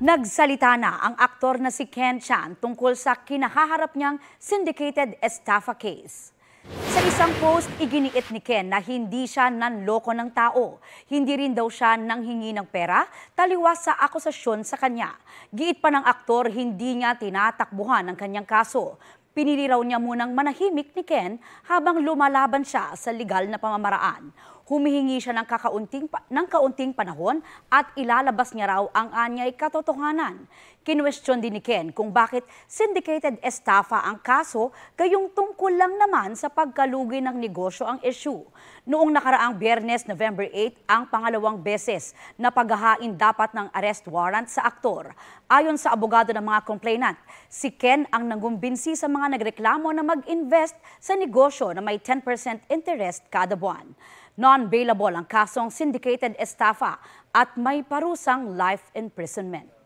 Nagsalita na ang aktor na si Ken Chan tungkol sa kinahaharap niyang syndicated estafa case. Sa isang post, iginiit ni Ken na hindi siya nanloko ng tao. Hindi rin daw siya nanghingi ng pera, taliwas sa akusasyon sa kanya. Giit pa ng aktor, hindi niya tinatakbuhan ang kanyang kaso. Pinili raw niya munang manahimik ni Ken habang lumalaban siya sa legal na pamamaraan. Humihingi siya ng kaunting panahon at ilalabas niya raw ang anyay katotohanan. Kinwestiyon din ni Ken kung bakit syndicated estafa ang kaso, gayong tungkol lang naman sa pagkalugi ng negosyo ang issue. Noong nakaraang Biyernes, November 8, ang pangalawang beses na paghahain dapat ng arrest warrant sa aktor. Ayon sa abogado ng mga complainant, si Ken ang nangumbinsi sa mga nagreklamo na mag-invest sa negosyo na may 10% interest kada buwan. Non-bailable ang kasong syndicated estafa at may parusang life imprisonment.